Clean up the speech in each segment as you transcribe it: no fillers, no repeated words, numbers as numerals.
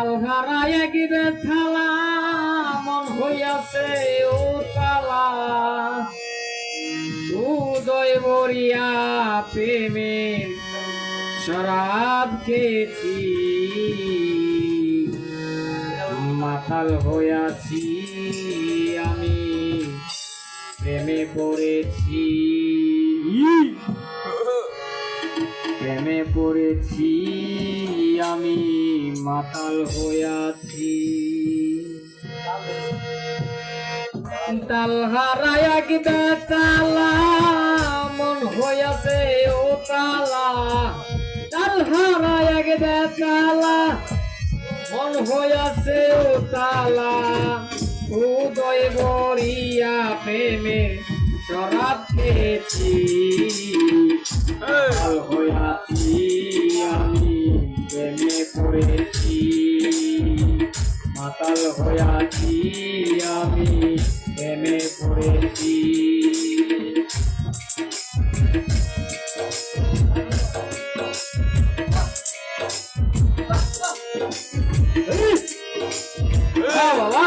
আলহারায় গিবে থালা মন হইয়াছে উতালা উদয় বরিয়া প্রেমের শরাব খেয়েছি মাতাল হইয়াছি আমি প্রেমে পড়েছি প্রেমে পড়েছি আমি মাতাল হইয়াছি তাল হারায়া গিবে তালা মন হইয়াছে ও তালা তাল হারায়া গিবে তালা মন হইয়াছে ও তালা উদয় বরিয়া প্রেমে শরাব খেয়েছি মাতাল হইয়াছি আমি প্রেমে পড়েছি মাতাল হইয়াছি আমি প্রেমে পড়েছি বাবা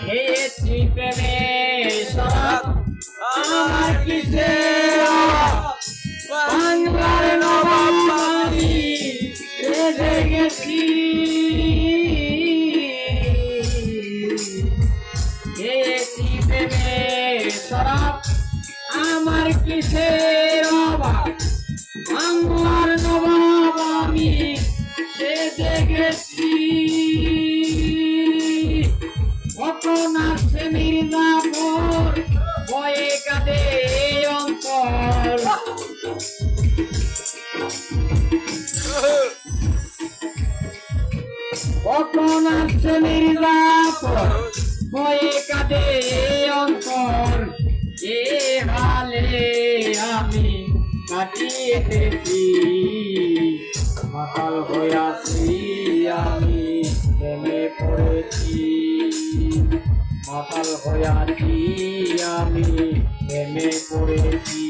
খেয়েছি প্রেমে শরাব আমার কিসে বাংলার নবাব আমি রেজে গেছি খেয়েছি প্রেমে শরাব আমার কিসের অভাব বাংলার নবাব আমি রেজে গেছি কখন আসছে মির্জাপুর ভয়ে কাঁদে অন্তর কখন আসছে মির্জাপুর ভয়ে কাঁদে অন্তর এ হালে আমি কাটিয়েছি মাতাল হইয়াছি আমি প্রেমে পড়েছি মাতাল হইয়াছি আমি প্রেমে পড়েছি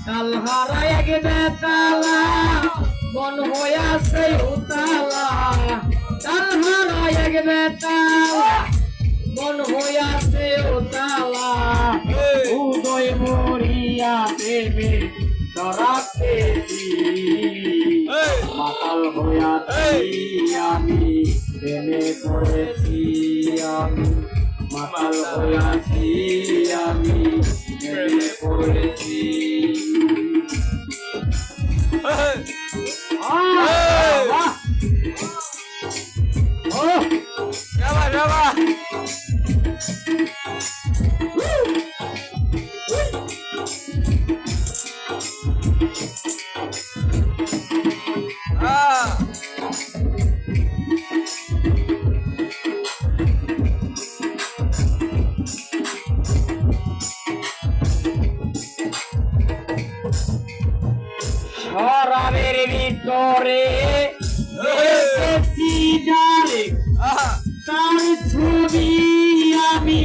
তাল হারায় গেবে তালা মন হইয়াছে উতালা তাল হারায় গেবে তালা মন হইয়াছে উতালা উদয় মরিয়া প্রেমে শরাব খেয়েছি মাতাল হইয়াছি আমি প্রেমে পড়েছি আমি মাতাল হইয়াছি আমি প্রেমে পড়েছি শরাবের ভিতরে দেখেছি যারে তার ছবি আমি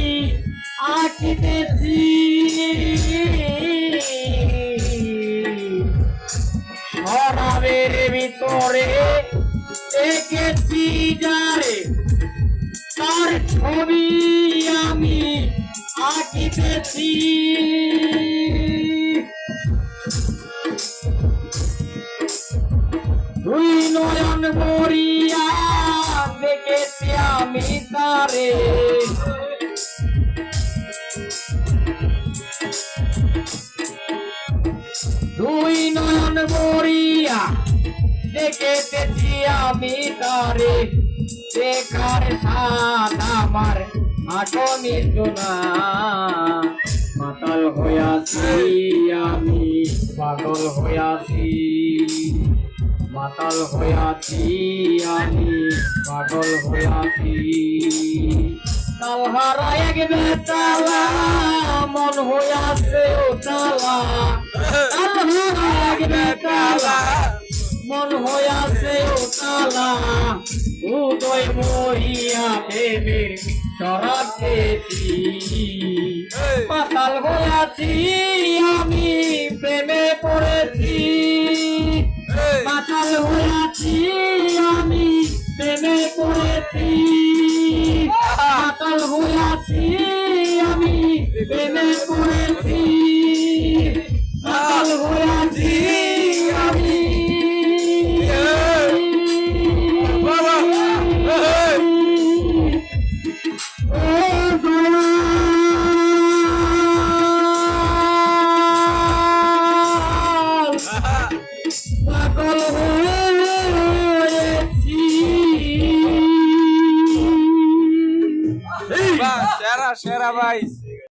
আঁকিতেছি শরাবের ভিতরে দেখেছি যারে তার ছবি আমি আঁকিতেছি দুই নয়ন মরিয়া দেখেছি আমি তারে দুই নয়ন মরিয়া দেখেছি আমি তারে দেখার সাথ আমার আটো মিলতো না মাতাল হইয়াছি আমি পাগল হইয়াছি মাতাল হইয়াছি আমি পাগল হইয়াছি তাল হারায় গেবে তালা মন হইয়াছে ও তালা লাগবে তালা মন হইয়াছে ও তালা উদয় মরিয়া প্রেমের শরাব খেয়েছি পাতাল হইয়াছি আমি প্রেমে পড়েছি পাতাল হইয়াছি আমি প্রেমে পড়েছি পাতাল হইয়াছি আমি প্রেমে পড়েছি পাতাল হইয়াছি আমি পাগল হয়েছি সেরা সেরা ভাই